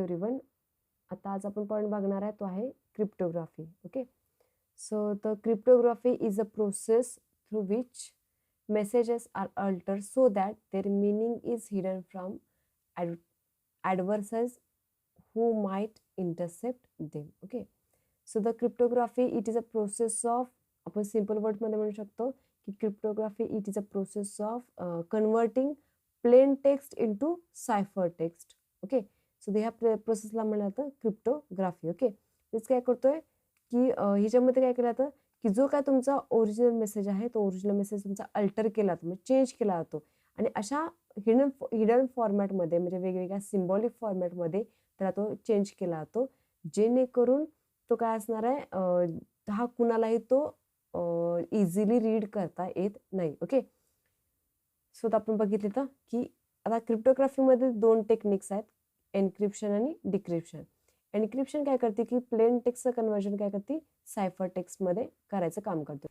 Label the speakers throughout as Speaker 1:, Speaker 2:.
Speaker 1: Everyone. आता आज आपण पॉईंट बघणार आहे तो आहे cryptography. Okay, so the cryptography is a process through which messages are altered so that their meaning is hidden from adversaries who might intercept them. Okay, so the cryptography, it is a process of, आपण simple word मध्ये म्हणू शकतो की cryptography it is a process of converting plain text into cipher text. Okay, so ह्या प्रोसेसला म्हणलं जातं cryptography. Okay, तेच काय करतोय की ह्याच्यामध्ये काय केलं जातं की जो काय तुमचा ओरिजिनल मेसेज आहे तो ओरिजिनल मेसेज तुमचा अल्टर केला जातो, म्हणजे चेंज केला जातो आणि अशा हिडन फॉर्मॅटमध्ये म्हणजे वेगवेगळ्या सिम्बॉलिक फॉर्मॅटमध्ये त्याला तो चेंज केला जातो, जेणेकरून तो काय असणार आहे हा कुणालाही तो इझिली रीड करता येत नाही. ओके, सो आपण बघितले तर की आता क्रिप्टोग्राफीमध्ये 2 टेक्निक्स आहेत, एन्क्रिप्शन आणि डिक्रिप्शन. एन्क्रिप्शन काय करते की प्लेन टेक्स्टचं कन्वर्जन काय करते सायफर टेक्स्टमध्ये करायचं काम करते.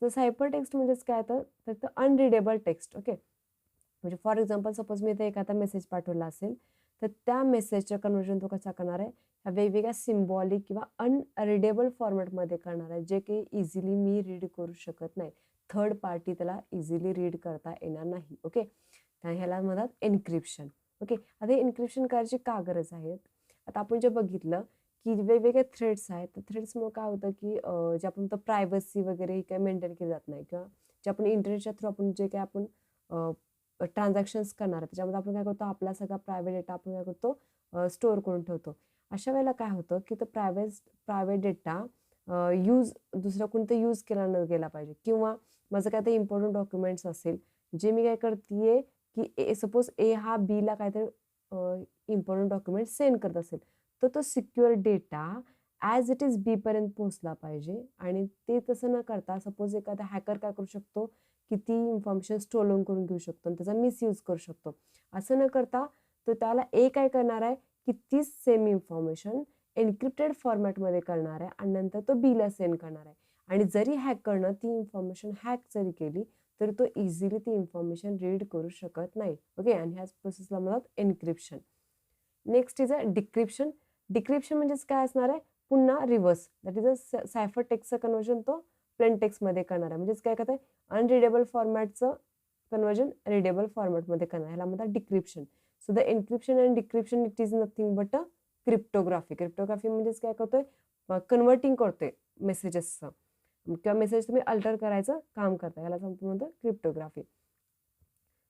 Speaker 1: सायफर टेक्स्ट म्हणजेच काय तर अनरीडेबल टेक्स्ट. ओके, म्हणजे फॉर एक्झाम्पल सपोज मी इथे एखादा मेसेज पाठवला असेल तर त्या मेसेजचं कन्वर्जन तो कसा करणार आहे, ह्या वेगवेगळ्या सिम्बॉलिक किंवा अनरीडेबल फॉर्मॅटमध्ये करणार आहे, जे काही इझिली मी रीड करू शकत नाही, थर्ड पार्टी त्याला इझिली रीड करता येणार नाही. ओके, तर ह्याला म्हणतात एन्क्रिप्शन. ओके, आता हे एन्क्रिप्शन करायची का गरज आहे, आता आपण जे बघितलं की वेगवेगळे थ्रेड्स आहेत, तर थ्रेड्समुळे काय होतं की जे आपण तर प्रायव्हसी वगैरे ही काही मेंटेन केली जात नाही, किंवा जे आपण इंटरनेटच्या थ्रू आपण जे काही आपण ट्रान्झॅक्शन्स करणार आहे त्याच्यामध्ये आपण काय करतो, आपला सगळा प्रायव्हेट डेटा आपण काय करतो स्टोअर करून ठेवतो. अशा वेळेला काय होतं की तो प्रायव्हेट डेटा दुसरा कोणतं यूज केला न गेला पाहिजे, किंवा माझं काय तर इम्पॉर्टंट डॉक्युमेंट्स असेल जे मी काय करते की सपोज ए हा बीला काहीतरी इम्पॉर्टंट डॉक्युमेंट सेंड करत असेल तर तो secure data as it is बीपर्यंत पोहोचला पाहिजे. आणि ते तसं न करता सपोज एखादा हॅकर काय करू शकतो की ती इन्फॉर्मेशन स्टोलन करून घेऊ शकतो आणि त्याचा मिसयूज करू शकतो. असं न करता तो त्याला काय करणार आहे की तीच सेम इन्फॉर्मेशन एन्क्रिप्टेड फॉर्मॅटमध्ये करणार आहे आणि नंतर तो बीला सेंड करणार आहे. आणि जरी हॅकरनं ती इन्फॉर्मेशन हॅक जरी केली तरी तो इझिली ती इन्फॉर्मेशन रीड करू शकत नाही. ओके, आणि ह्याच प्रोसेसला म्हणतात encryption. Next is a decryption. Decryption म्हणजेच काय असणार आहे, पुन्हा reverse, that is a cipher टेक्स्टचं कन्वर्जन तो प्लेन टेक्स्टमध्ये करणार आहे. म्हणजेच काय करत आहे, अनरिडेबल फॉर्मॅटचं कन्वर्जन रिडेबल फॉर्मॅटमध्ये करणार, ह्याला म्हणतात decryption. So the encryption and decryption it is nothing but a cryptography. Cryptography म्हणजेच काय करतोय, कन्वर्टिंग करतोय मेसेजेसचं, किंवा मेसेज तुम्ही अल्टर करायचं काम करता, याला आपण म्हणतो cryptography.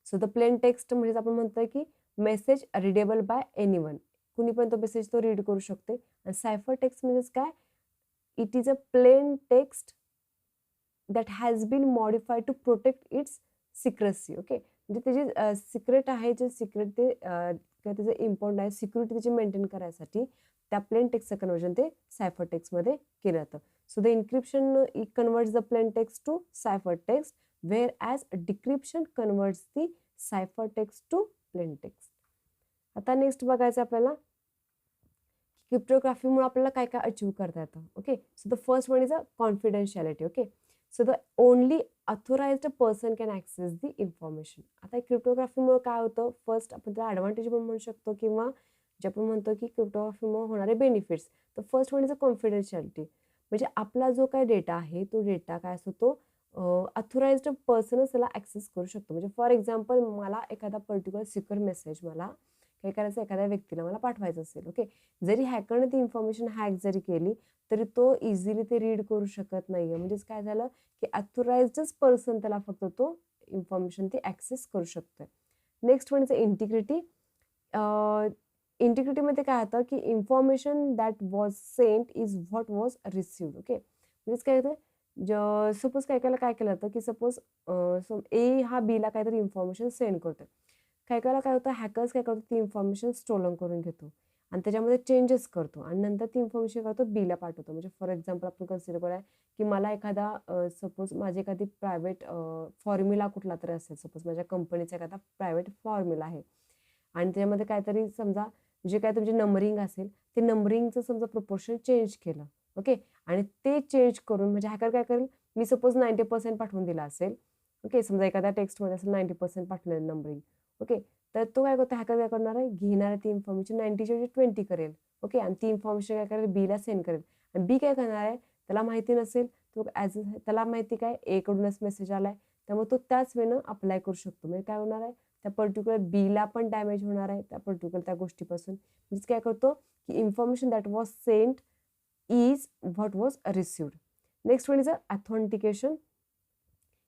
Speaker 1: So the plain text म्हणजेच आपण म्हणतोय की मेसेज रिडेबल बाय एनीवन, कुणी पण तो मेसेज तो रीड करू शकते. आणि सायफर टेक्स्ट म्हणजेच काय, it is a plain text that has been modified to protect its secrecy. Okay, म्हणजे त्याची सिक्रेट आहे, जे सिक्रेट ते त्याचं इम्पॉर्टंट आहे, सिक्युरिटी त्याची मेंटेन करायसाठी त्या प्लेन टेक्स्टचं कन्वर्जन ते सायफर टेक्स्टमध्ये केलं जातं. So the encryption converts the plain text to cipher text, whereas decryption converts the cipher text to plain text. आता नेक्स्ट बघायचं आपल्याला क्रिप्टोग्राफीमुळे आपल्याला काय काय अचीव्ह करता येतं. Okay, so the first one is a confidentiality. Okay, so the only authorised person can access the information. आता क्रिप्टोग्राफीमुळे काय होतं, फर्स्ट आपण त्याला ॲडव्हान्टेज पण म्हणू शकतो, किंवा जे आपण म्हणतो की क्रिप्टोग्राफीमुळे होणारे बेनिफिट्स. तर first one is a confidentiality, म्हणजे आपला जो काय डेटा आहे तो डेटा काय असतो तो ऑथोराइज्ड पर्सनच त्याला ॲक्सेस करू शकतो. म्हणजे फॉर एक्झाम्पल मला एखादा पर्टिक्युलर सिक्युअर मेसेज मला काय करायचं, एखाद्या व्यक्तीला मला पाठवायचं असेल. ओके, जरी हॅकरने ती इन्फॉर्मेशन हॅक जरी केली तरी तो इझिली ते रीड करू शकत नाहीये. म्हणजेच काय झालं की ऑथोराइज्डच पर्सन त्याला फक्त तो इन्फॉर्मेशन ती ॲक्सेस करू शकतोय. नेक्स्ट म्हणजे इंटिग्रिटी. इंटिग्रिटीमध्ये काय होतं की information that was sent is what was received. Okay, म्हणजेच काय होतं, सपोज काय केलं जातं की सपोज ए हा बीला काहीतरी इन्फॉर्मेशन सेंड करतोय. काय होतं, हॅकर्स काय करतो, ती इन्फॉर्मेशन स्टोलन करून घेतो आणि त्याच्यामध्ये चेंजेस करतो आणि नंतर ती इन्फॉर्मेशन करतो बीला पाठवतो. म्हणजे फॉर एक्झाम्पल आपण कन्सिडर करूया की मला एखादा सपोज माझी एखादी प्रायव्हेट फॉर्म्युला कुठला तरी असेल, सपोज माझ्या कंपनीचा एखादा प्रायव्हेट फॉर्म्युला आहे आणि त्याच्यामध्ये काहीतरी समजा जे काय तुमची नंबरिंग असेल ते नंबरिंगचं समजा प्रपोर्शन चेंज केलं. ओके, आणि ते चेंज करून म्हणजे हॅकर काय करेल, मी सपोज 90% पाठवून दिला असेल. ओके, समजा एखाद्या टेक्स्टमध्ये असेल 90% पाठवलेलं नंबरिंग. ओके. तर तो काय करतो, हॅकर काय करणार आहे, घेणार आहे ती इन्फॉर्मेशन 90च्या ऐवजी 20 करेल. ओके. आणि ती इन्फॉर्मेशन काय करेल, बीला सेंड करेल. आणि बी काय करणार आहे, त्याला माहिती नसेल, तो त्याला माहिती काय ए कडूनच मेसेज आलाय, त्यामुळे तो त्याच वेळेनं अप्लाय करू शकतो. म्हणजे काय होणार आहे, त्या पर्टिक्युलर बीला पण डॅमेज होणार आहे त्या पर्टिक्युलर त्या गोष्टीपासून. म्हणजे काय करतो की information that was sent is what was received. Next one is authentication.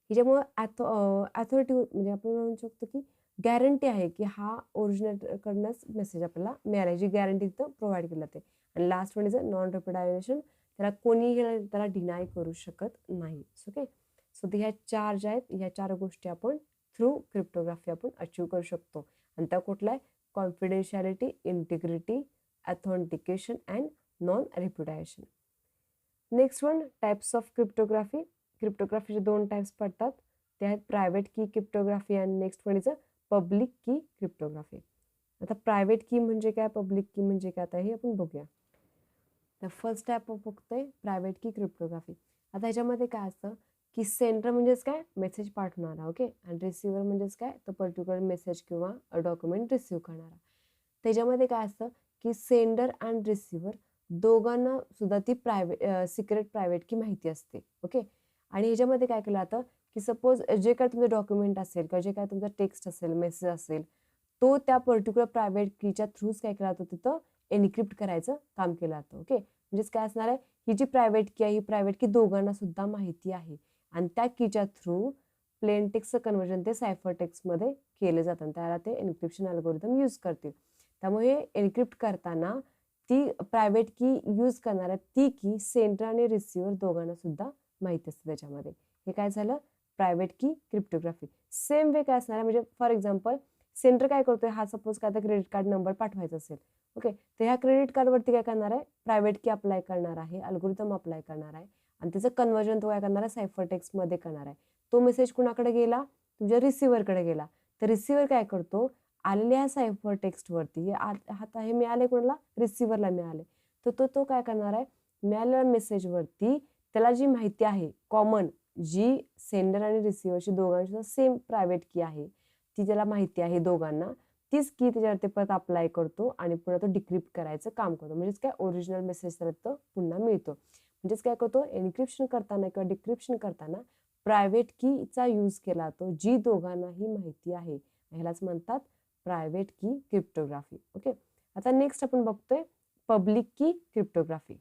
Speaker 1: हिच्यामुळे अथॉरिटी म्हणजे आपण म्हणू शकतो की गॅरंटी आहे की हा ओरिजिनल कडनंच मेसेज आपल्याला मिळाला, जी गॅरंटी तिथं प्रोव्हाइड केली जाते. आणि लास्ट वन इज नॉन रिप्रोडायझेशन. त्याला कोणीही त्याला डिनाय करू शकत नाही. ओके. सो ह्या 4 ज्या आहेत, ह्या 4 गोष्टी आपण थ्रू क्रिप्टोग्राफी आपण अचीव्ह करू शकतो. आणि त्या कुठल्या आहे, confidentiality, integrity, authentication and non repudiation. Next one, types of cryptography. क्रिप्टोग्राफीचे 2 टाइप्स पडतात. ते आहेत प्रायव्हेट की क्रिप्टोग्राफी आणि next one is public key cryptography. आता प्रायव्हेट की म्हणजे काय, पब्लिक की म्हणजे काय, आता हे आपण बघूया. तर फर्स्ट टाइप बघतोय प्रायव्हेट की क्रिप्टोग्राफी. आता ह्याच्यामध्ये काय असतं की सेंडर म्हणजेच काय, मेसेज पाठवणारा. ओके. आणि रिसिव्हर म्हणजेच काय, तर पर्टिक्युलर मेसेज किंवा डॉक्युमेंट रिसिव्ह करणारा. त्याच्यामध्ये काय असतं की सेंडर आणि रिसिव्हर दोघांना सुद्धा ती सिक्रेट प्रायव्हेट की माहिती असते. ओके. आणि ह्याच्यामध्ये काय केलं जातं की सपोज जे काय तुमचं डॉक्युमेंट असेल किंवा जे काय तुमचा टेक्स्ट असेल, मेसेज असेल, तो त्या पर्टिक्युलर प्रायव्हेट कीच्या थ्रूच काय केला जातो, तिथं एन्क्रिप्ट करायचं काम केलं जातं. ओके. म्हणजेच काय असणार आहे, ही जी प्रायव्हेट की आहे, ही प्रायव्हेट की दोघांना सुद्धा माहिती आहे. आणि त्या कीच्या थ्रू प्लेन टेक्स्टचं कन्व्हर्जन ते सायफर टेक्स्टमध्ये केलं जातं. त्याला ते एन्क्रिप्शन अल्गोरिदम यूज करतील. त्यामुळे एन्क्रिप्ट करताना ती प्रायव्हेट की यूज करणाऱ्या ती की सेंडर आणि रिसिव्हर दोघांना सुद्धा माहिती असते त्याच्यामध्ये. हे काय झालं, private key cryptography. Same way काय असणार आहे, म्हणजे फॉर एक्झाम्पल सेंडर काय करतोय, हा सपोज काय तर क्रेडिट कार्ड नंबर पाठवायचा असेल. ओके. तर ह्या क्रेडिट कार्डवरती काय करणार आहे, प्रायव्हेट की अप्लाय करणार आहे, अल्गोरिदम अप्लाय करणार आहे. आणि त्याचं कन्व्हर्जन तो काय करणार आहे, सायफर टेक्स्टमध्ये करणार आहे. तो मेसेज कुणाकडे गेला, तुमच्या रिसिव्हरकडे गेला. तर रिसिव्हर काय करतो, आलेल्या सायफर टेक्स्टवरती आता हे मिळाले कोणाला, रिसिव्हरला मिळाले. तर तो काय करणार आहे, मिळालेल्या मेसेजवरती त्याला जी माहिती आहे कॉमन, जी सेंडर आणि रिसिव्हरची दोघांची सेम प्रायव्हेट की आहे, ती त्याला माहिती आहे दोघांना, तीच की त्याच्यावरती परत अप्लाय करतो आणि पुन्हा तो डिक्रिप्ट करायचं काम करतो. म्हणजेच काय, ओरिजिनल मेसेज त्याला तो पुन्हा मिळतो. म्हणजेच काय करतो, एन्क्रिप्शन करताना किंवा डिक्रिप्शन करताना प्रायव्हेट कीचा यूज केला जातो, जी दोघांनाही माहिती आहे. ह्यालाच म्हणतात प्रायव्हेट की क्रिप्टोग्राफी. ओके. आता नेक्स्ट आपण बघतोय पब्लिक की क्रिप्टोग्राफी.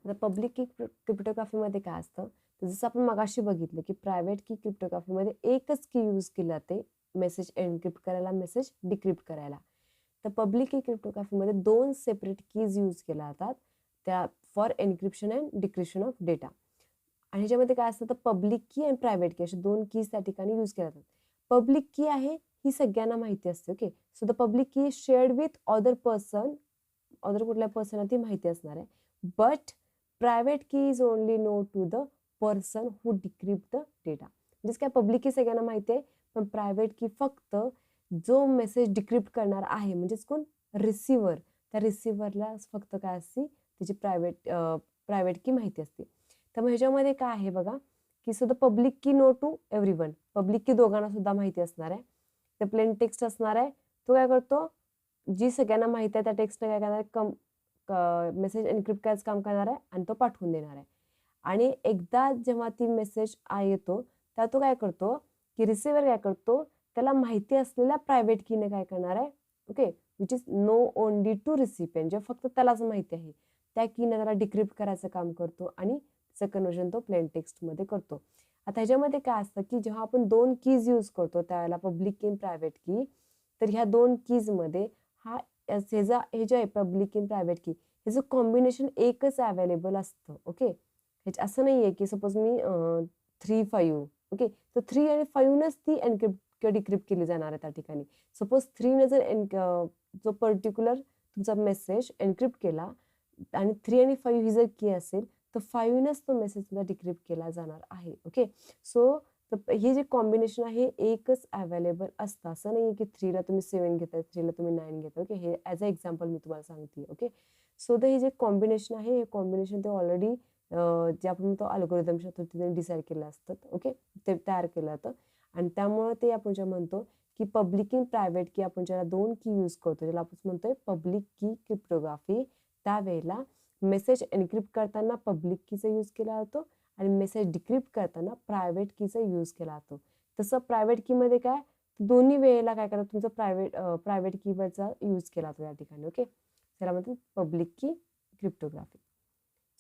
Speaker 1: आता पब्लिक की क्रिप्टोग्राफीमध्ये काय असतं, तर जसं आपण मगाशी बघितलं की प्रायव्हेट की क्रिप्टोग्राफीमध्ये एकच की यूज केली जाते मेसेज एन्क्रिप्ट करायला, मेसेज डिक्रिप्ट करायला. तर पब्लिक की क्रिप्टोग्राफीमध्ये 2 सेपरेट कीज यूज केल्या जातात त्या for encryption and decryption of data. आणि ह्याच्यामध्ये काय असतं, तर पब्लिक की आणि प्रायव्हेट की असे 2 कीज त्या ठिकाणी यूज केल्या जातात. पब्लिक की आहे ही सगळ्यांना माहिती असते. Okay. So the public key shared with other person, other कुठल्या पर्सनला ती माहिती असणार आहे. But private key is only known to the person who decrypt the data. म्हणजेच काय, पब्लिक की सगळ्यांना माहिती आहे, पण प्रायव्हेट की फक्त जो मेसेज डिक्रिप्ट करणार आहे, म्हणजेच कोण, रिसिव्हर, त्या रिसिव्हरला फक्त काय असते, त्याची प्रायव्हेट की माहिती असते. त्यामुळे ह्याच्यामध्ये काय आहे बघा की सो द पब्लिक की नो टू एव्हरीवन, पब्लिक की दोघांना सुद्धा माहिती असणार आहे. ते प्लेन टेक्स्ट असणार आहे, तो काय करतो, जी सगळ्यांना माहिती आहे त्या टेक्स्टने काय करणार आहे, मेसेज एन्क्रिप्ट करायचं काम करणार आहे आणि तो पाठवून देणार आहे. आणि एकदा जेव्हा ती मेसेज येतो, तेव्हा तो काय करतो की रिसिव्हर काय करतो, त्याला माहिती असलेल्या प्रायव्हेट कीने काय करणार आहे, okay, which is known only to recipient, जे फक्त त्यालाच माहिती आहे, त्या कीने त्याला डिक्रिप्ट करायचं काम करतो आणि त्याचं कन्व्हर्जन तो प्लेन टेक्स्टमध्ये करतो. आता ह्याच्यामध्ये काय असतं की जेव्हा आपण 2 कीज यूज करतो त्यावेळेला, पब्लिक की आणि प्रायव्हेट की, तर ह्या 2 कीजमध्ये हे जे आहे पब्लिक की प्रायव्हेट की, ह्याचं कॉम्बिनेशन एकच अवेलेबल असतं. ओके. असं नाही आहे की सपोज मी 3-5, ओके, तर 3 आणि 5नच ती एन्क्रिप्ट किंवा डिक्रिप्ट केली जाणार आहे त्या ठिकाणी. सपोज 3ने जर जो पर्टिक्युलर तुमचा मेसेज एन्क्रिप्ट केला आणि 3 आणि 5 ही जर की असेल, तर 5नच तो मेसेज तुमचा डिक्रिप्ट केला जाणार आहे. ओके. सो हे जे कॉम्बिनेशन आहे एकच अवेलेबल असतं. असं नाही आहे की 3ला तुम्ही 7 घेताय, 3ला तुम्ही 9 घेताय. ओके. हे ॲज अ एक्झाम्पल मी तुम्हाला सांगते. ओके. सो हे जे कॉम्बिनेशन आहे, हे कॉम्बिनेशन ते ऑलरेडी जे आपण म्हणतो अल्गोरिदमच्या पद्धतीने डिसाईड केलं असतं. ओके. ते तयार केलं जातं. आणि त्यामुळे ते आपण जे म्हणतो की पब्लिक आणि प्रायव्हेट की आपण ज्याला 2 की यूज करतो, ज्याला आपण म्हणतोय पब्लिक की क्रिप्टोग्राफी, त्यावेळेला मेसेज एन्क्रिप्ट करताना पब्लिक कीचा यूज केला जातो आणि मेसेज डिक्रिप्ट करताना प्रायव्हेट कीचा यूज केला जातो. तसं प्रायव्हेट कीमध्ये काय, दोन्ही वेळेला काय करतात, तुमचं प्रायव्हेट कीचा यूज केला जातो या ठिकाणी. ओके, त्याला म्हणतात public key cryptography.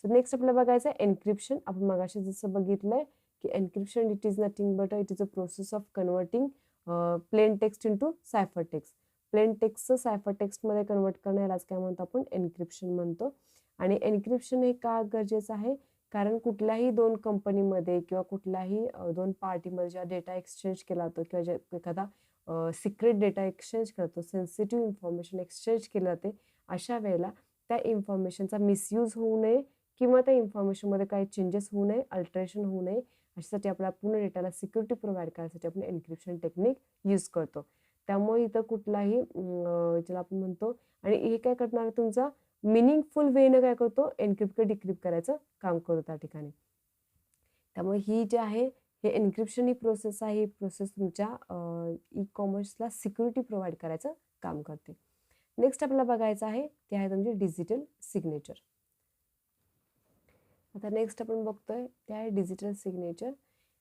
Speaker 1: So next आपल्याला बघायचं आहे एन्क्रिप्शन. आपण मगाशी जसं बघितलंय की encryption it is nothing but it is a process of converting plain text into cipher text. Plain टेक्स्टचं सायफर टेक्स्टमध्ये कन्वर्ट करणं यालाच काय म्हणतो आपण, एन्क्रिप्शन म्हणतो. आणि एन्क्रिप्शन हे का गरजेचं आहे, कारण कुठल्याही 2 कंपनीमध्ये किंवा कुठल्याही 2 पार्टीमध्ये जेव्हा डेटा एक्सचेंज केला जातो किंवा जे एखादा सिक्रेट डेटा एक्सचेंज करतो, सेन्सिटिव्ह इन्फॉर्मेशन एक्सचेंज केलं जाते, अशा वेळेला त्या इन्फॉर्मेशनचा मिसयूज होऊ नये किंवा त्या इन्फॉर्मेशनमध्ये काही चेंजेस होऊ नये, अल्टरेशन होऊ नये, अशासाठी आपल्या पूर्ण डेटाला सिक्युरिटी प्रोव्हाइड करण्यासाठी आपण एन्क्रिप्शन टेक्निक यूज करतो. त्यामुळे इथं कुठलाही ज्याला आपण म्हणतो, आणि हे काय करणार आहे, तुमचा मिनिंगफुल वेनं काय करतो, एन्क्रिप्ट किंवा डिक्रिप्ट करायचं काम करतो त्या ठिकाणी. त्यामुळे ही जी आहे, हे एन्क्रिप्शन ही प्रोसेस आहे, ही प्रोसेस तुमच्या ई कॉमर्सला सिक्युरिटी प्रोव्हाइड करायचं काम करते. नेक्स्ट आपल्याला बघायचं आहे ते आहे तुमचे डिजिटल सिग्नेचर. आता नेक्स्ट आपण बघतोय ते आहे डिजिटल सिग्नेचर.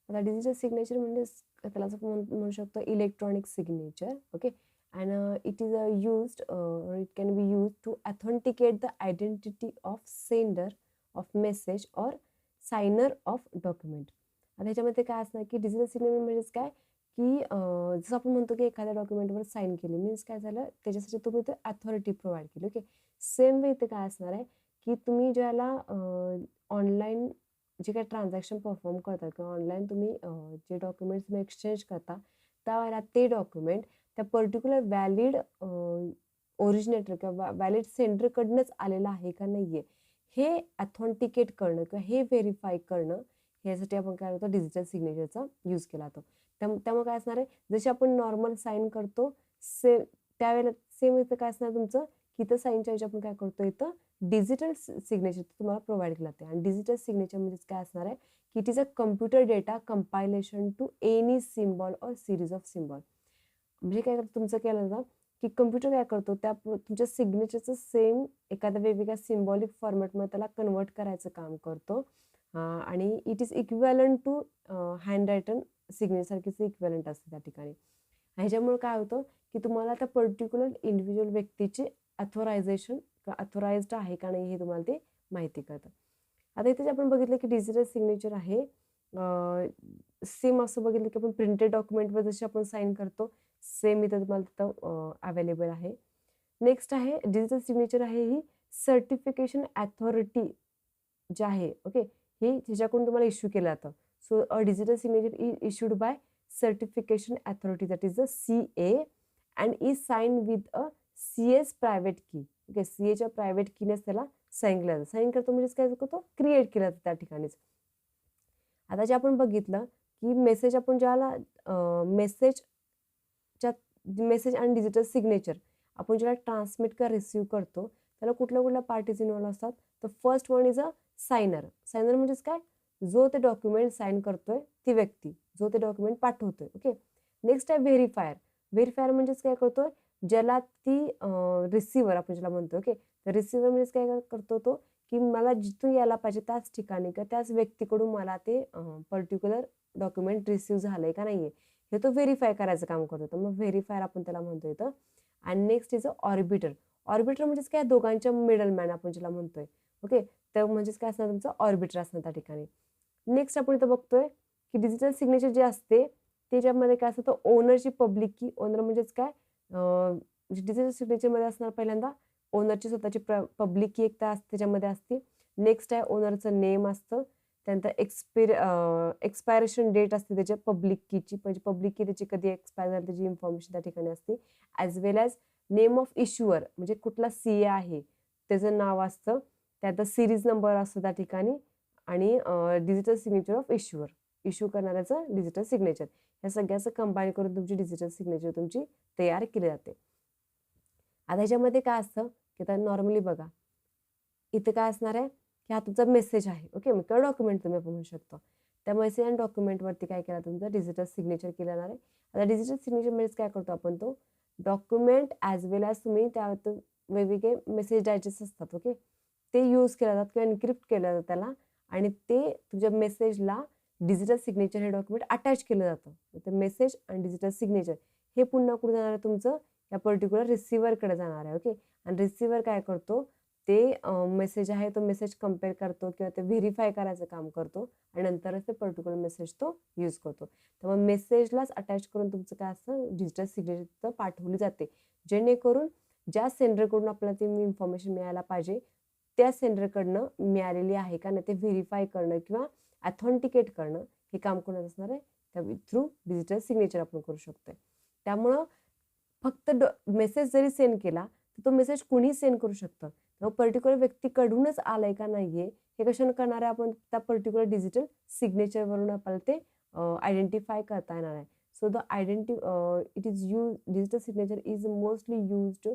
Speaker 1: आता डिजिटल सिग्नेचर म्हणजे त्याला आपण म्हणू शकतो electronic signature. Okay, and it is used it can be use to authenticate the identity of sender of message or signer of document. आता ह्याच्यामध्ये काय असणार की डिजिटल सिग्नेचर म्हणजेच काय की जसं आपण म्हणतो की एखाद्या डॉक्युमेंटवर साईन केली मीन्स काय झालं, त्याच्यासाठी तुम्ही ते अथॉरिटी प्रोव्हाइड केली. ओके, सेम वे इथे काय असणार आहे की तुम्ही ज्याला ऑनलाईन जे काही ट्रान्झॅक्शन परफॉर्म करता किंवा ऑनलाईन तुम्ही जे डॉक्युमेंट्स तुम्ही एक्सचेंज करता, त्यावेळेला ते डॉक्युमेंट त्या पर्टिक्युलर व्हॅलिड ओरिजिनेटर किंवा व्हॅलिड सेंडरकडनंच आलेलं आहे का नाही आहे, हे ऑथेंटिकेट करणं किंवा हे व्हेरीफाय करणं, ह्यासाठी आपण काय करतो, डिजिटल सिग्नेचरचा यूज केला जातो. त्यामुळे काय असणार आहे, जशी आपण नॉर्मल साईन करतो त्यावेळेला सेम इथं काय असणार तुमचं, की इथं साईनच्या ऐवजी आपण काय करतो, इथं डिजिटल सिग्नेचर तुम्हाला प्रोव्हाइड केलं जाते. आणि डिजिटल सिग्नेचर म्हणजेच काय असणार आहे की it is a computer data compilation to any symbol or series of symbol. म्हणजे काय करतं तुमचं केलं ना की कम्प्युटर काय करतो, त्या तुमच्या सिग्नेचरचं सेम एखाद्या वेगवेगळ्या सिम्बॉलिक फॉर्मॅटमध्ये त्याला कन्वर्ट करायचं काम करतो. आणि it is equivalent to hand written सिग्नेचरसारखीच इक्विव्हॅलंट असते त्या ठिकाणी. ह्याच्यामुळे काय होतं की तुम्हाला त्या पर्टिक्युलर इंडिव्हिज्युअल व्यक्तीचे अथॉरायझेशन अथॉराइज्ड आहे का नाही हे तुम्हाला ते माहिती करतं. आता इथे आपण बघितलं की डिजिटल सिग्नेचर आहे सेम असं बघितलं की आपण प्रिंटेड डॉक्युमेंटवर जशी आपण साईन करतो, सेम इथं तुम्हाला तिथं अवेलेबल आहे. नेक्स्ट आहे डिजिटल सिग्नेचर आहे ही सर्टिफिकेशन अथॉरिटी जे आहे, ओके, हे ह्याच्याकडून तुम्हाला इश्यू केलं जातं. So a digital signature is issued by certification authority that is the CA and is sign with a CS private key. Okay, CAच्या प्रायव्हेट कीनेच त्याला साईन केलं जातं. साईन करतो म्हणजेच काय करतो, क्रिएट केलं जातं त्या ठिकाणीच. आता जे आपण बघितलं की मेसेज आपण ज्याला मेसेज आणि डिजिटल सिग्नेचर आपण ज्याला ट्रान्समिट किंवा रिसीव्ह करतो, त्याला कुठल्या कुठल्या पार्टीज इन्व्हॉल्व असतात. तर फर्स्ट वन इज अ सायनर. सायनर म्हणजेच काय, जो ते डॉक्युमेंट साईन करतोय ती व्यक्ती, जो ते डॉक्युमेंट पाठवतोय. ओके, नेक्स्ट आहे व्हेरीफायर. व्हेरीफायर म्हणजेच काय करतोय, ज्याला ती रिसिव्हर आपण ज्याला म्हणतो. ओके, तर रिसिव्हर म्हणजेच काय करतो तो, की मला जिथून यायला पाहिजे त्याच ठिकाणी किंवा त्याच व्यक्तीकडून मला ते पर्टिक्युलर डॉक्युमेंट रिसीव्ह झालंय का नाहीये हे तो व्हेरीफाय करायचं काम करतो. तर मग व्हेरीफायर आपण त्याला म्हणतो इथं. आणि next is a orbiter. Orbiter म्हणजेच काय, दोघांच्या मिडलमॅन आपण ज्याला म्हणतोय. ओके, तर म्हणजेच काय असणार तुमचं ऑर्बिटर असणार त्या ठिकाणी. नेक्स्ट आपण इथं बघतोय की डिजिटल सिग्नेचर जे असते त्याच्यामध्ये काय असतं, ओनरची पब्लिक की. ओनर म्हणजेच काय, डिजिटल सिग्नेचरमध्ये असणार पहिल्यांदा ओनरची स्वतःची पब्लिक की एक त्याच्यामध्ये असते. नेक्स्ट आहे ओनरचं नेम असतं. त्यानंतर एक्सपायरेशन डेट असते त्याच्या पब्लिक कीची, म्हणजे पब्लिक की त्याची कधी एक्सपायर झाली त्याची इन्फॉर्मेशन त्या ठिकाणी असते. As well as name of issuer, म्हणजे कुठला CA आहे त्याचं नाव असतं, त्यात सिरीज नंबर असतो त्या ठिकाणी. आणि digital signature of issuer, issue करणाऱ्याचं डिजिटल सिग्नेचर, या सगळ्याचं कंबाईन करून तुमची डिजिटल सिग्नेचर तुमची तयार केली जाते. आता ह्याच्यामध्ये काय असतं की आता नॉर्मली बघा इथे काय असणार आहे की हा तुमचा मेसेज आहे. ओके, किंवा डॉक्युमेंट तुम्ही आपण म्हणू शकतो. त्या मेसेज आणि डॉक्युमेंटवरती काय केलं तुमचं डिजिटल सिग्नेचर केलं जाणार आहे. आता डिजिटल सिग्नेचर म्हणजेच काय करतो आपण तो डॉक्युमेंट ॲज वेल ॲज तुम्ही त्यात वेगवेगळे मेसेज डायजेस्ट असतात ओके ते यूज केलं जातात किंवा एन्क्रिप्ट केलं जातं त्याला आणि ते तुझ्या मेसेजला डिजिटल सिग्नेचर हे डॉक्युमेंट अटॅच केलं जातं. ते मेसेज आणि डिजिटल सिग्नेचर हे पुन्हा कुठे जाणार आहे तुमचं या पर्टिक्युलर रिसिव्हरकडे जाणार आहे ओके आणि रिसिव्हर काय करतो ते मेसेज आहे तो मेसेज कम्पेअर करतो किंवा ते व्हेरीफाय करायचं काम करतो आणि नंतरच ते पर्टिक्युलर मेसेज तो यूज करतो. त्यामुळे मेसेजलाच अटॅच करून तुमचं काय असतं डिजिटल सिग्नेचर पाठवली जाते जेणेकरून ज्या सेंडरकडून आपल्याला ती इन्फॉर्मेशन मिळायला पाहिजे त्या सेंडरकडनं मिळालेली आहे का नाही ते व्हेरीफाय करणं किंवा ऑथेंटिकेट करणं हे काम कोणाचं असणार आहे त्या थ्रू डिजिटल सिग्नेचर आपण करू शकतोय. त्यामुळं फक्त मेसेज जरी सेंड केला तर तो मेसेज कुणी सेंड करू शकतं. मग पर्टिक्युलर व्यक्तीकडूनच आलाय का नाहीये हे कशाने करणार आहे आपण त्या पर्टिक्युलर डिजिटल सिग्नेचरवरून आपल्याला ते आयडेंटिफाय करता येणार आहे. So the it is use digital signature is mostly used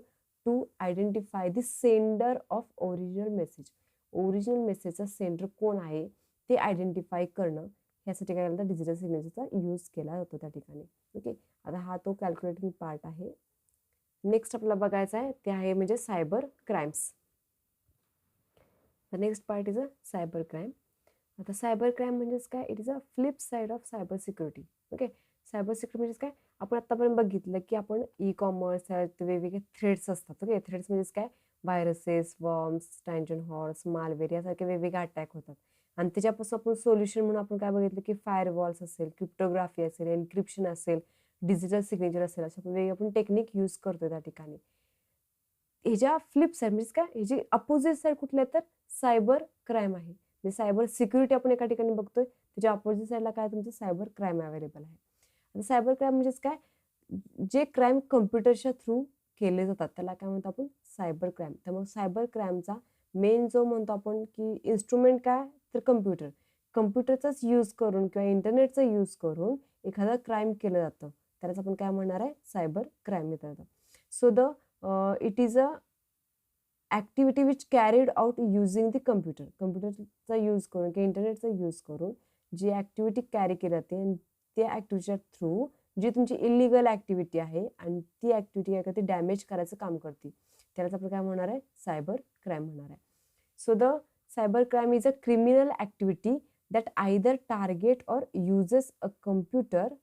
Speaker 1: to identify the sender of original message. Original मेसेजचा सेंडर कोण आहे ते आयडेंटिफाय करणं यासाठी काय केलं तर डिजिटल सिग्नेचरचा यूज केला जातो त्या ठिकाणी ओके. आता हा तो कॅल्क्युलेटिंग पार्ट आहे. नेक्स्ट आपल्याला बघायचा आहे ते आहे म्हणजे cyber crimes. The next part is a cyber crime. आता सायबर क्राईम म्हणजेच काय it is a flip side of cyber security okay. Cyber security म्हणजेच काय आपण आत्तापर्यंत बघितलं की आपण ई कॉमर्स वेगवेगळे थ्रेड्स असतात ओके. थ्रेड्स म्हणजेच काय व्हायरसेस वॉर्म्स ट्रायजन हॉर्स मालवेर यासारखे वेगवेगळे अटॅक होतात आणि त्याच्यापासून आपण सोल्युशन म्हणून आपण काय बघितलं की फायरवॉल्स असेल क्रिप्टोग्राफी असेल एन्क्रिप्शन असेल डिजिटल सिग्नेचर असेल अशा वेगवेगळे आपण टेक्निक यूज करतो त्या ठिकाणी. ह्याच्या फ्लिप साईड म्हणजे काय ह्याची अपोजिट साईड कुठली आहे तर सायबर क्राईम आहे. म्हणजे सायबर सिक्युरिटी आपण एका ठिकाणी बघतोय त्याच्या अपोजिट साईडला काय तुमचं सायबर क्राईम अवेलेबल आहे. आता सायबर क्राईम म्हणजेच काय जे क्राईम कम्प्युटरच्या थ्रू केले जातात त्याला काय म्हणतो आपण सायबर क्राईम. त्यामुळे सायबर क्राईमचा मेन जो म्हणतो आपण की इन्स्ट्रुमेंट काय तर कम्प्युटरचाच यूज करून किंवा इंटरनेटचा यूज करून एखादं क्राईम केलं जातं त्यालाच आपण काय म्हणणार आहे सायबर क्राईम येतं. So the it is a activity which carried out using the कम्प्युटरचा यूज करून किंवा इंटरनेटचा यूज करून जी ॲक्टिव्हिटी कॅरी केली जाते आणि त्या ॲक्टिव्हिटीच्या थ्रू जी तुमची इलिगल ॲक्टिव्हिटी आहे आणि ती ॲक्टिव्हिटी काय करते डॅमेज करायचं काम करते त्यालाच आपण काय म्हणणार आहे सायबर क्राईम म्हणणार आहे. So the cyber crime is a criminal activity that either target और युजेस अ कम्प्युटर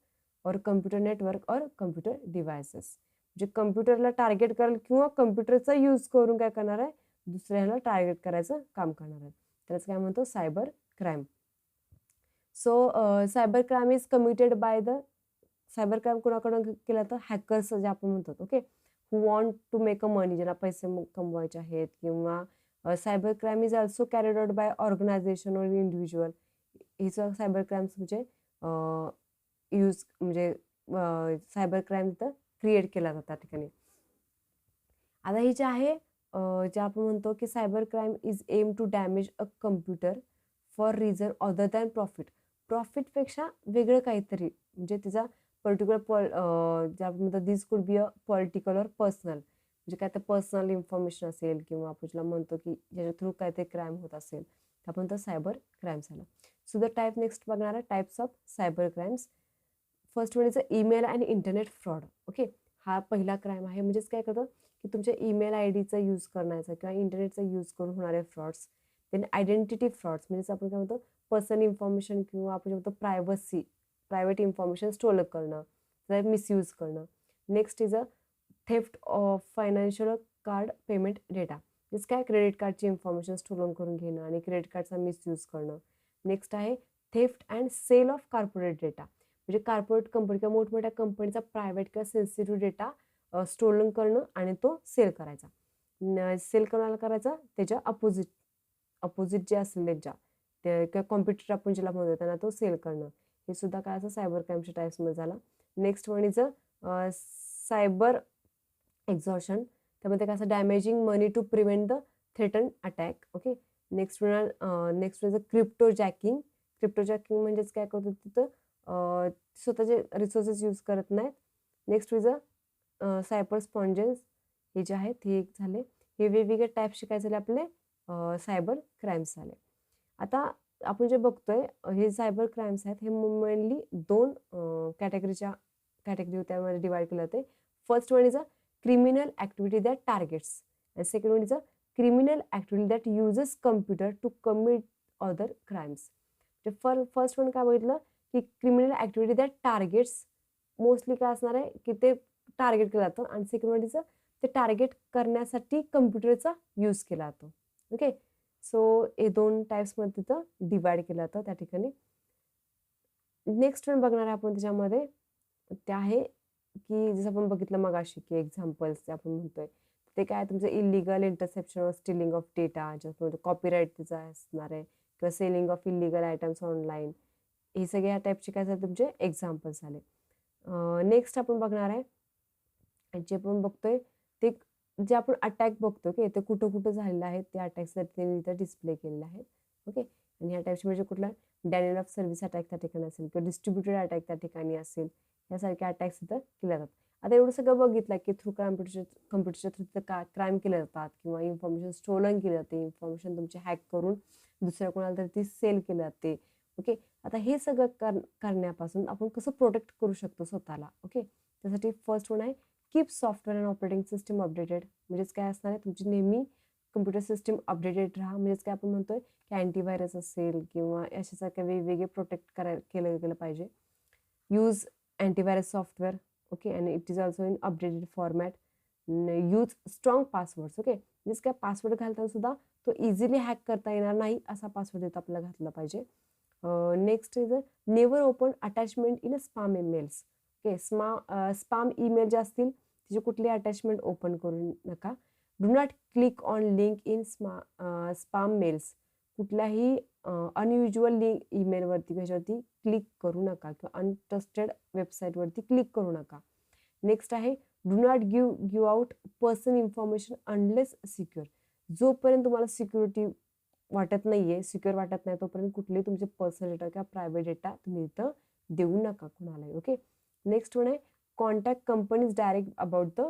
Speaker 1: और कम्प्युटर नेटवर्क और कम्प्युटर डिव्हायसेस. म्हणजे कम्प्युटरला टार्गेट करेल किंवा कम्प्युटरचा यूज करून काय करणार आहे दुसऱ्याला टार्गेट करायचं काम करणार आहे त्यालाच काय म्हणतो cyber crime. So cyber crime is committed by the cyber crime कोणाकडून केला तर हॅकर्स जे आपण म्हणतो okay who want to make a money ज्याला पैसे कमवायचे आहेत किंवा cyber crime is also carried out by organisation or individual. हिचं सायबर क्राईम्स म्हणजे यूज म्हणजे सायबर क्राईम तर क्रिएट केला जातो त्या ठिकाणी. आता ही जे आहे जे आपण म्हणतो की cyber crime is aim to damage a computer for reason other than profit. प्रॉफिटपेक्षा वेगळं काहीतरी म्हणजे त्याचा पर्टिक्युलर जे आपण म्हणतो दिस कुड बी अ पॉलिटिकल और पर्सनल म्हणजे काय तर पर्सनल इन्फॉर्मेशन असेल किंवा आपण ज्याला म्हणतो की ज्याच्या थ्रू काहीतरी क्राईम होत असेल तर आपण तर सायबर क्राईम झालं. सो द टाईप नेक्स्ट बघणार आहे types of cyber crimes. First one is a email आणि इंटरनेट फ्रॉड ओके. हा पहिला क्राईम आहे म्हणजेच काय करतं की तुमच्या ईमेल आय डीचा यूज करण्याचा किंवा इंटरनेटचा यूज करून होणारे फ्रॉड्स. देन आयडेंटिटी फ्रॉड्स म्हणजेच आपण काय म्हणतो पर्सनल इन्फॉर्मेशन किंवा आपण म्हणतो प्रायव्हेट इन्फॉर्मेशन स्टोल करणं त्याचा मिसयूज करणं. Next is a theft of financial card payment data म्हणजे काय क्रेडिट कार्डची इन्फॉर्मेशन स्टोलन करून घेणं आणि क्रेडिट कार्डचा मिसयूज करणं. नेक्स्ट आहे theft and sale of corporate data म्हणजे कॉर्पोरेट कंपनी किंवा मोठमोठ्या कंपनीचा प्रायव्हेट किंवा सेन्सिटिव्ह डेटा स्टोलन करणं आणि तो सेल करायचा. सेल कोणाला करायचा त्याच्या अपोजिट जे असेल त्यांच्या ते किंवा कॉम्प्युटर आपण ज्याला म्हणतो त्यांना तो सेल करणं हे सुद्धा काय असं सायबर क्राईमच्या टाईप्समध्ये झाला. Next one is a cyber extortion त्यामध्ये काय असं damaging money to prevent the threaten attack okay. Next is a cryptojacking म्हणजेच काय करतो तिथं स्वतःचे रिसोर्सेस यूज करत नाहीत. Next is a cyber espionage हे जे आहेत हे एक झाले. हे वेगवेगळे टाईप शिकायचे झाले आपले सायबर क्राईम्स झाले. आता आपण जे बघतोय हे सायबर क्राईम्स आहेत हे मेनली 2 कॅटेगरी त्यामध्ये डिवाइड केलं जाते. First one is a criminal activity that targets and second one is a criminal activity that uses computer to commit other crimes. First one काय बघितलं की criminal activity that targets mostly काय असणार आहे की ते टार्गेट केलं जातं आणि सेकंड वन इज ते टार्गेट करण्यासाठी कम्प्युटरचा यूज केला जातो. ओके, सो हे 2 टाईप्समध्ये तिथं डिवाइड केलं जातं त्या ठिकाणी. नेक्स्ट वन बघणार आहे आपण त्याच्यामध्ये ते आहे की जसं आपण बघितलं मगाशी की एक्झाम्पल्स आपण म्हणतोय ते काय तुमचं illegal interception or Stilling of data, ज्यामध्ये कॉपीराईट तिचं असणार आहे किंवा selling of illegal items online. हे सगळे या टाईपचे काय झाले तुमचे एक्झाम्पल्स झाले. नेक्स्ट आपण बघणार आहे जे आपण बघतोय ते जे आपण अटॅक बघतो की ते कुठं कुठं झालेलं आहे ते अटॅक्स त्यांनी इथं डिस्प्ले केलेले आहेत. ओके, आणि ह्या टाईपचे म्हणजे कुठला डॅनियल ऑफ सर्व्हिस अटॅक त्या ठिकाणी असेल किंवा डिस्ट्रीब्युटेड अटॅक त्या ठिकाणी असेल, यासारखे अटॅक्स इथं केले जातात. आता एवढं सगळं बघितलं की थ्रू कम्प्युटरच्या थ्रू क्राईम केले जातात किंवा इन्फॉर्मेशन स्टोलन केली जाते, इन्फॉर्मेशन तुमची हॅक करून दुसऱ्या कोणाला तरी ती सेल केली जाते. ओके, आता हे सगळं करण्यापासून आपण कसं प्रोटेक्ट करू शकतो स्वतःला. ओके, त्यासाठी फर्स्ट वन आहे keep software and operating system updated. म्हणजेच काय असणार आहे तुमची नेहमी कम्प्युटर सिस्टम अपडेटेड राहा. म्हणजेच काय आपण म्हणतोय की अँटीव्हायरस असेल किंवा अशासारख्या वेगवेगळे प्रोटेक्ट केलं गेलं पाहिजे. Use antivirus software. ओके, आणि it is also in updated format. Use strong passwords. Okay, म्हणजेच काय पासवर्ड घालताना सुद्धा तो इझिली हॅक करता येणार नाही असा पासवर्ड तिथं आपल्याला घातला पाहिजे. Next is never open attachment in spam emails. Okay, spam email जे असतील त्याचे कुठली अटॅचमेंट ओपन करू नका. Do not click on link in spam mails. कुठल्याही अनयुज्युअल लिंक ईमेलवरती ह्याच्यावरती क्लिक करू नका किंवा अनट्रस्टेड वेबसाईटवरती क्लिक करू नका. नेक्स्ट आहे do not give out personal information unless secure. जोपर्यंत तुम्हाला सिक्युरिटी वाटत नाहीये, सिक्युअर वाटत नाही तोपर्यंत कुठलेही तुमचे पर्सनल डेटा किंवा प्रायव्हेट डेटा तुम्ही इथं देऊ नका कुणालाही. ओके, नेक्स्ट वन आहे contact companies direct about the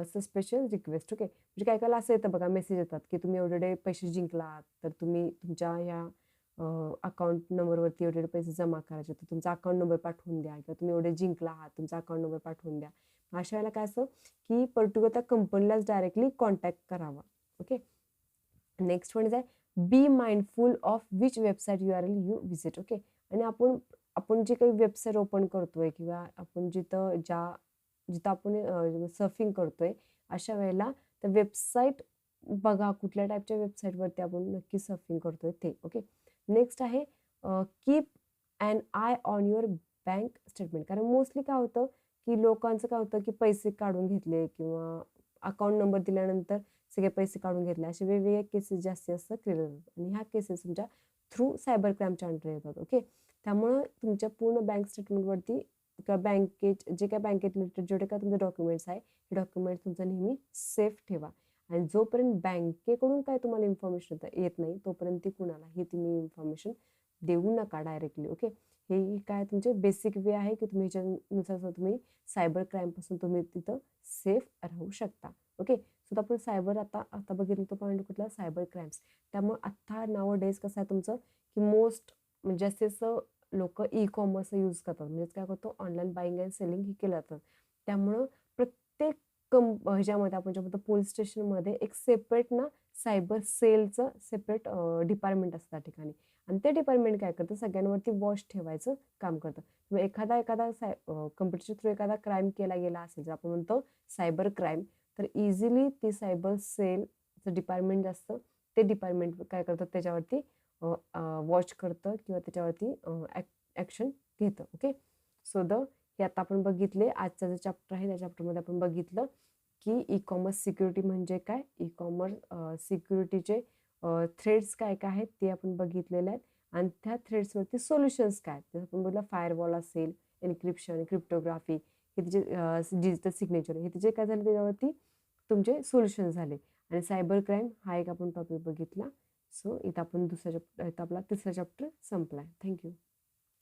Speaker 1: suspicion request. Okay, म्हणजे काय काय असं येतं बघा, मेसेज येतात की तुम्ही एवढे पैसे जिंकलात तर तुम्ही तुमच्या ह्या अकाउंट नंबरवरती एवढे पैसे जमा करायचे, तर तुमचा अकाउंट नंबर पाठवून द्या किंवा तुम्ही एवढे जिंकला आहात तुमचा अकाउंट नंबर पाठवून द्या. अशा वेळेला काय असं की पर्टिक्युलर त्या कंपनीलाच डायरेक्टली कॉन्टॅक्ट करावा. ओके, नेक्स्ट वन इज आहे be mindful of which website URL you visit. Okay, आणि आपण जे काही वेबसाईट ओपन करतोय किंवा आपण जिथं आपण सर्फिंग करतोय अशा वेळेला त्या वेबसाईट बघा कुठल्या टाईपच्या वेबसाईटवरती आपण नक्की सर्फिंग करतोय ते. ओके, नेक्स्ट आहे keep and I on your bank statement. कारण मोस्टली काय होतं की लोकांचं काय होतं की पैसे काढून घेतले किंवा अकाउंट नंबर दिल्यानंतर सगळे पैसे काढून घेतले, असे वेगवेगळे केसेस जास्त केले जातात आणि ह्या केसेस तुमच्या थ्रू सायबर क्राईमच्या अंडर येतात. ओके, त्यामुळं तुमच्या पूर्ण बँक स्टेटमेंटवरती किंवा जे काय बँकेत रिलेटेड जेवढे काय तुमचे डॉक्युमेंट्स आहे हे डॉक्युमेंट्स तुमचं नेहमी सेफ ठेवा. आणि जोपर्यंत बँकेकडून काय तुम्हाला इन्फॉर्मेशन येत नाही तोपर्यंत ती कुणालाही तुम्ही इन्फॉर्मेशन देऊ नका डायरेक्टली. ओके, हे काय तुमचे बेसिक वे आहे की तुम्ही ह्याच्यानुसार तुम्ही सायबर क्राईमपासून तुम्ही तिथं सेफ राहू शकता. ओके, सो आपण सायबर आता बघितलं तो पॉईंट कुठला सायबर क्राईम्स. त्यामुळे आता नाव डेज कसं आहे तुमचं की मोस्ट म्हणजे असं लोक ई-कॉमर्स यूज करतात. म्हणजेच काय करतो ऑनलाईन बाईंग अँड सेलिंग हे केलं जातं. त्यामुळं प्रत्येक ह्याच्यामध्ये आपण ज्यामध्ये पोलीस स्टेशनमध्ये एक सेपरेट ना सायबर सेलचं सेपरेट डिपार्टमेंट असतं त्या ठिकाणी आणि ते डिपार्टमेंट काय करतं सगळ्यांवरती वॉच ठेवायचं काम करतं. मग एखादा कम्प्युटरच्या थ्रू एखादा क्राईम केला गेला असेल जर आपण म्हणतो सायबर क्राईम, तर इझिली ती सायबर सेलचं डिपार्टमेंट असतं ते डिपार्टमेंट काय करतं त्याच्यावरती वॉच करतं किंवा त्याच्यावरती ॲक्शन घेतं. ओके, सो हे आता आपण बघितले आजचा जो चॅप्टर आहे त्या चॅप्टरमध्ये आपण बघितलं की ई-कॉमर्स सिक्युरिटी म्हणजे काय, ई-कॉमर्स सिक्युरिटीचे थ्रेड्स काय काय आहेत ते आपण बघितलेले आहेत आणि त्या थ्रेड्सवरती सोल्युशन्स काय जसं आपण बघितलं फायरवॉल असेल, एन्क्रिप्शन, क्रिप्टोग्राफी, हे तिचे डिजिटल सिग्नेचर हे तिचे काय झाले त्याच्यावरती तुमचे सोल्युशन झाले. आणि सायबर क्राईम हा एक आपण टॉपिक बघितला. सो इथं आपण इथं आपला तिसरा चॅप्टर संपला आहे. थँक्यू.